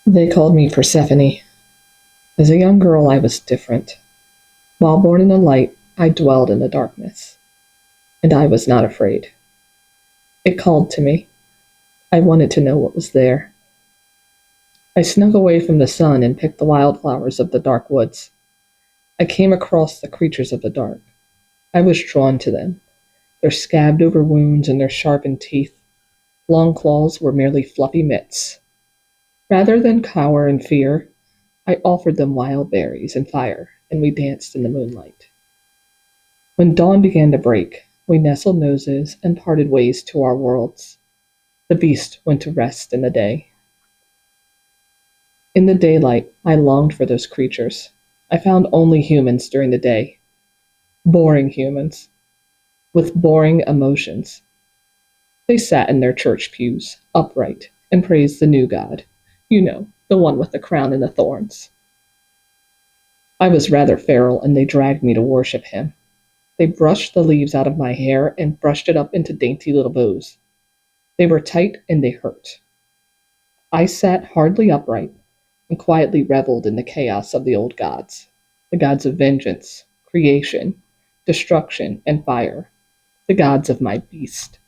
They called me Persephone. As a young girl, I was different. While born in the light, I dwelled in the darkness, and I was not afraid. It called to me. I wanted to know what was there. I snuck away from the sun and picked the wildflowers of the dark woods. I came across the creatures of the dark. I was drawn to them. Their scabbed over wounds and their sharpened teeth. Long claws were merely fluffy mitts. Rather than cower in fear, I offered them wild berries and fire, and we danced in the moonlight. When dawn began to break, we nestled noses and parted ways to our worlds. The beast went to rest in the day. In the daylight, I longed for those creatures. I found only humans during the day. Boring humans, with boring emotions. They sat in their church pews, upright, and praised the new God. You know, the one with the crown and the thorns. I was rather feral, and they dragged me to worship him. They brushed the leaves out of my hair and brushed it up into dainty little bows. They were tight and they hurt. I sat hardly upright and quietly reveled in the chaos of the old gods, the gods of vengeance, creation, destruction, and fire, the gods of my beast.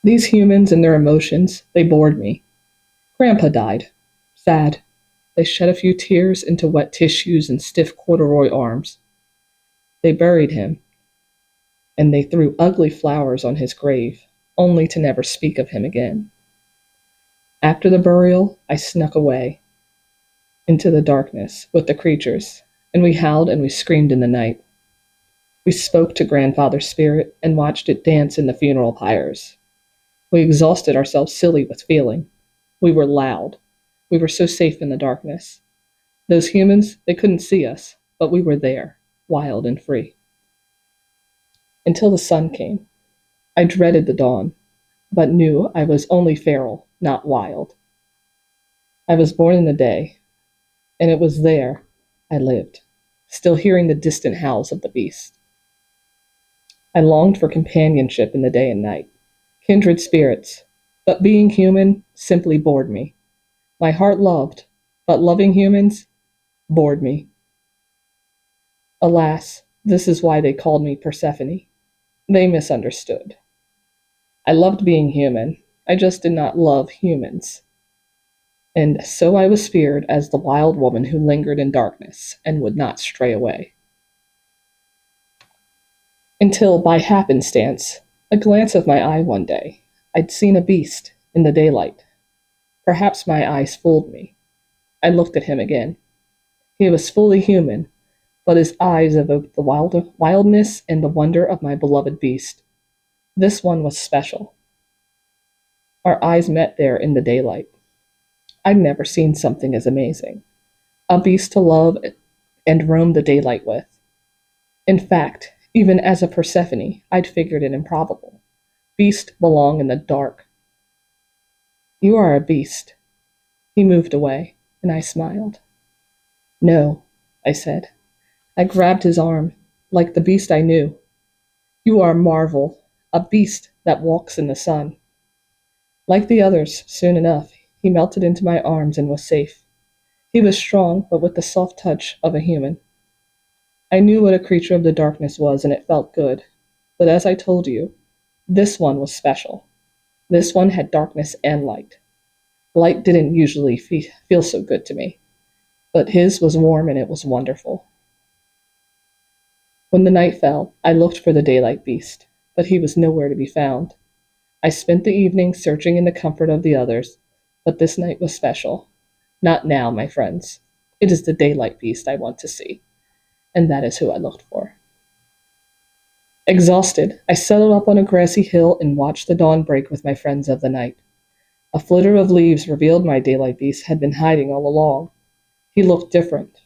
These humans and their emotions, they bored me. Grandpa died. Sad. They shed a few tears into wet tissues and stiff corduroy arms. They buried him, and they threw ugly flowers on his grave, only to never speak of him again. After the burial, I snuck away into the darkness with the creatures, and we howled and we screamed in the night. We spoke to Grandfather's spirit and watched it dance in the funeral pyres. We exhausted ourselves silly with feeling. We were loud. We were so safe in the darkness. Those humans, they couldn't see us, but we were there, wild and free. Until the sun came. I dreaded the dawn, but knew I was only feral, not wild. I was born in the day, and it was there I lived, still hearing the distant howls of the beast. I longed for companionship in the day and night, kindred spirits, but being human simply bored me. My heart loved, but loving humans bored me. Alas, this is why they called me Persephone. They misunderstood. I loved being human. I just did not love humans. And so I was feared as the wild woman who lingered in darkness and would not stray away. Until, by happenstance, a glance of my eye one day, I'd seen a beast in the daylight. Perhaps my eyes fooled me. I looked at him again. He was fully human, but his eyes evoked the wildness and the wonder of my beloved beast. This one was special. Our eyes met there in the daylight. I'd never seen something as amazing. A beast to love and roam the daylight with. In fact, even as a Persephone, I'd figured it improbable. Beasts belong in the dark. You are a beast. He moved away, and I smiled. No, I said. I grabbed his arm, like the beast I knew. You are a marvel, a beast that walks in the sun. Like the others, soon enough, he melted into my arms and was safe. He was strong, but with the soft touch of a human. I knew what a creature of the darkness was, and it felt good. But as I told you, this one was special. This one had darkness and light. Light didn't usually feel so good to me, but his was warm and it was wonderful. When the night fell, I looked for the daylight beast, but he was nowhere to be found. I spent the evening searching in the comfort of the others, but this night was special. Not now, my friends. It is the daylight beast I want to see, and that is who I looked for. Exhausted, I settled up on a grassy hill and watched the dawn break with my friends of the night. A flitter of leaves revealed my daylight beast had been hiding all along. He looked different.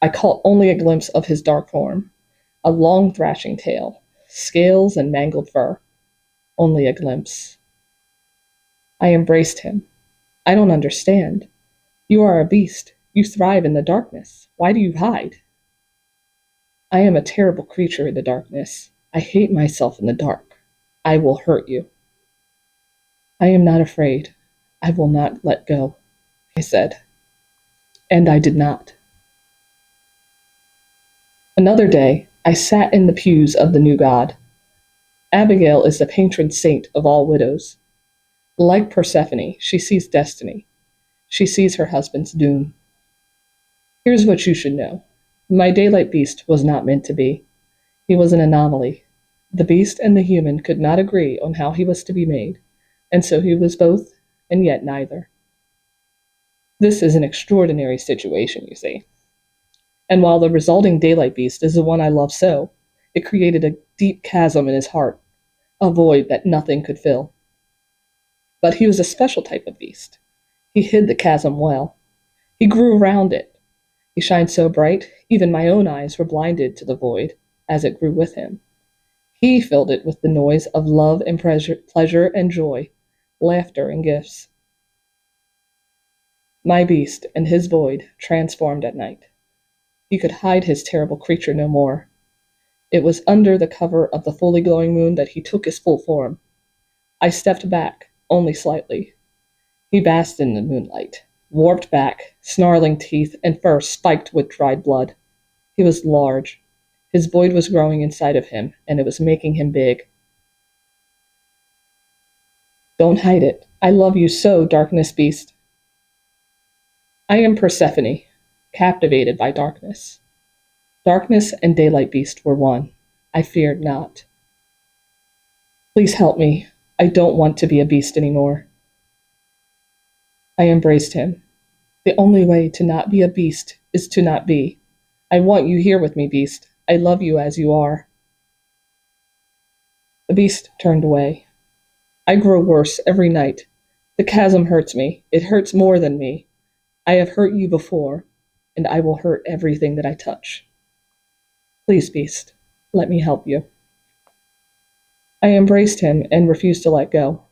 I caught only a glimpse of his dark form, a long thrashing tail, scales and mangled fur. Only a glimpse. I embraced him. I don't understand. You are a beast. You thrive in the darkness. Why do you hide? I am a terrible creature in the darkness. I hate myself in the dark. I will hurt you. I am not afraid. I will not let go, I said. And I did not. Another day, I sat in the pews of the new god. Abigail is the patron saint of all widows. Like Persephone, she sees destiny. She sees her husband's doom. Here's what you should know. My daylight beast was not meant to be. He was an anomaly. The beast and the human could not agree on how he was to be made, and so he was both, and yet neither. This is an extraordinary situation, you see. And while the resulting daylight beast is the one I love so, it created a deep chasm in his heart, a void that nothing could fill. But he was a special type of beast. He hid the chasm well. He grew around it. He shined so bright, even my own eyes were blinded to the void as it grew with him. He filled it with the noise of love and pleasure and joy, laughter and gifts. My beast and his void transformed at night. He could hide his terrible creature no more. It was under the cover of the fully glowing moon that he took his full form. I stepped back, only slightly. He basked in the moonlight, warped back, snarling teeth and fur spiked with dried blood. He was large. His void was growing inside of him, and it was making him big. Don't hide it. I love you so, darkness beast. I am Persephone, captivated by darkness. Darkness and daylight beast were one. I feared not. Please help me. I don't want to be a beast anymore. I embraced him. The only way to not be a beast is to not be. I want you here with me, beast. I love you as you are. The beast turned away. I grow worse every night. The chasm hurts me. It hurts more than me. I have hurt you before, and I will hurt everything that I touch. Please, beast, let me help you. I embraced him and refused to let go.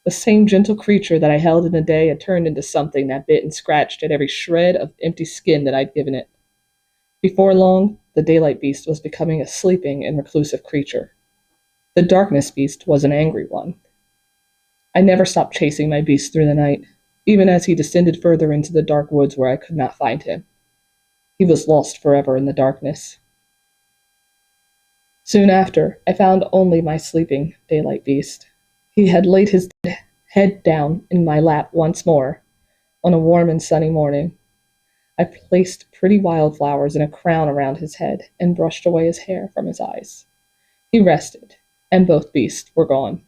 The same gentle creature that I held in the day had turned into something that bit and scratched at every shred of empty skin that I'd given it. Before long, the daylight beast was becoming a sleeping and reclusive creature. The darkness beast was an angry one. I never stopped chasing my beast through the night, even as he descended further into the dark woods where I could not find him. He was lost forever in the darkness. Soon after, I found only my sleeping daylight beast. He had laid his head down in my lap once more, on a warm and sunny morning. I placed pretty wildflowers in a crown around his head and brushed away his hair from his eyes. He rested, and both beasts were gone.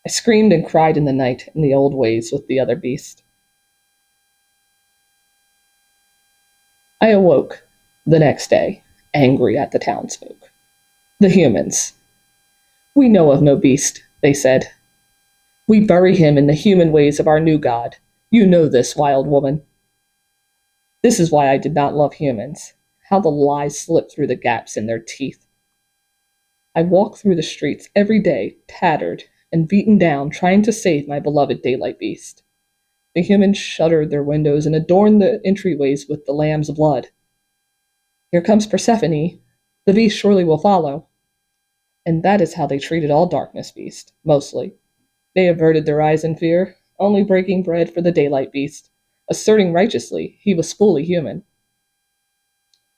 I screamed and cried in the night in the old ways with the other beast. I awoke the next day, angry at the townsfolk. The humans. We know of no beast, they said. We bury him in the human ways of our new god. You know this, wild woman. This is why I did not love humans. How the lies slipped through the gaps in their teeth. I walk through the streets every day, tattered and beaten down, trying to save my beloved daylight beast. The humans shuttered their windows and adorned the entryways with the lamb's blood. Here comes Persephone. The beast surely will follow. And that is how they treated all darkness beasts, mostly. They averted their eyes in fear, only breaking bread for the daylight beast, asserting righteously he was fully human.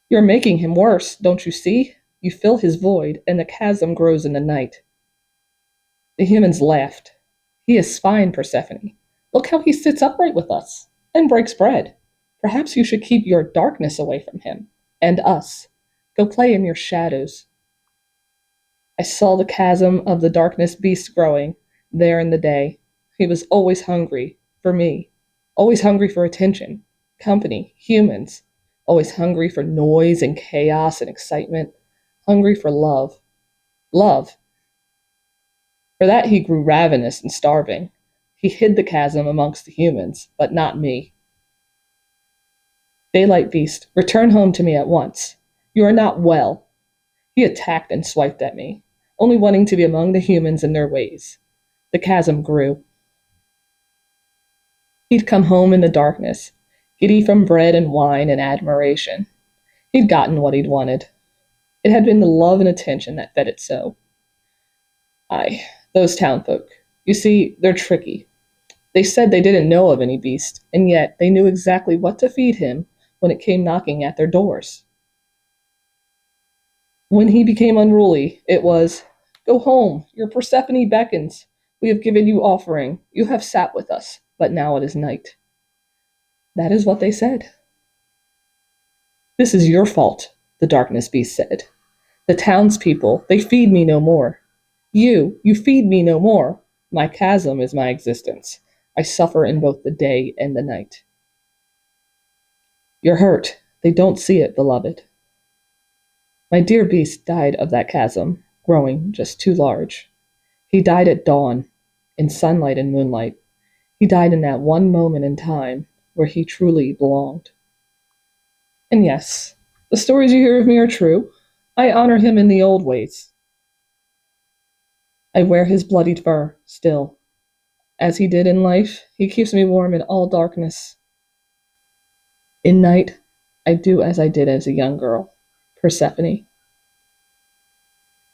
You're making him worse, don't you see? You fill his void, and the chasm grows in the night. The humans laughed. He is fine, Persephone. Look how he sits upright with us and breaks bread. Perhaps you should keep your darkness away from him and us. Go play in your shadows. I saw the chasm of the darkness beast growing there in the day. He was always hungry for me, always hungry for attention, company, humans, always hungry for noise and chaos and excitement, hungry for love. Love. For that he grew ravenous and starving. He hid the chasm amongst the humans, but not me. Daylight beast, return home to me at once. You are not well. He attacked and swiped at me, only wanting to be among the humans and their ways. The chasm grew. He'd come home in the darkness, giddy from bread and wine and admiration. He'd gotten what he'd wanted. It had been the love and attention that fed it so. Aye, those townfolk. You see, they're tricky. They said they didn't know of any beast, and yet they knew exactly what to feed him when it came knocking at their doors. When he became unruly, it was, "Go home, your Persephone beckons. We have given you offering. You have sat with us, but now it is night." That is what they said. "This is your fault," the darkness beast said. "The townspeople, they feed me no more. You feed me no more. My chasm is my existence. I suffer in both the day and the night." "You're hurt. They don't see it, beloved." My dear beast died of that chasm, growing just too large. He died at dawn, in sunlight and moonlight. He died in that one moment in time where he truly belonged. And yes, the stories you hear of me are true. I honor him in the old ways. I wear his bloodied fur still. As he did in life, he keeps me warm in all darkness. In night, I do as I did as a young girl, Persephone.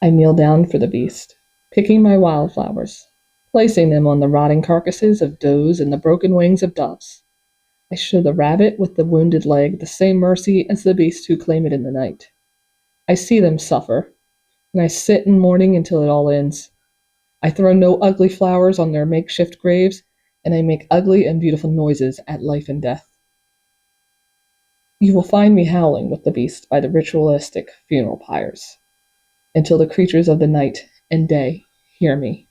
I kneel down for the beast, picking my wildflowers, placing them on the rotting carcasses of does and the broken wings of doves. I show the rabbit with the wounded leg the same mercy as the beast who claim it in the night. I see them suffer, and I sit in mourning until it all ends. I throw no ugly flowers on their makeshift graves, and I make ugly and beautiful noises at life and death. You will find me howling with the beast by the ritualistic funeral pyres, until the creatures of the night and day hear me.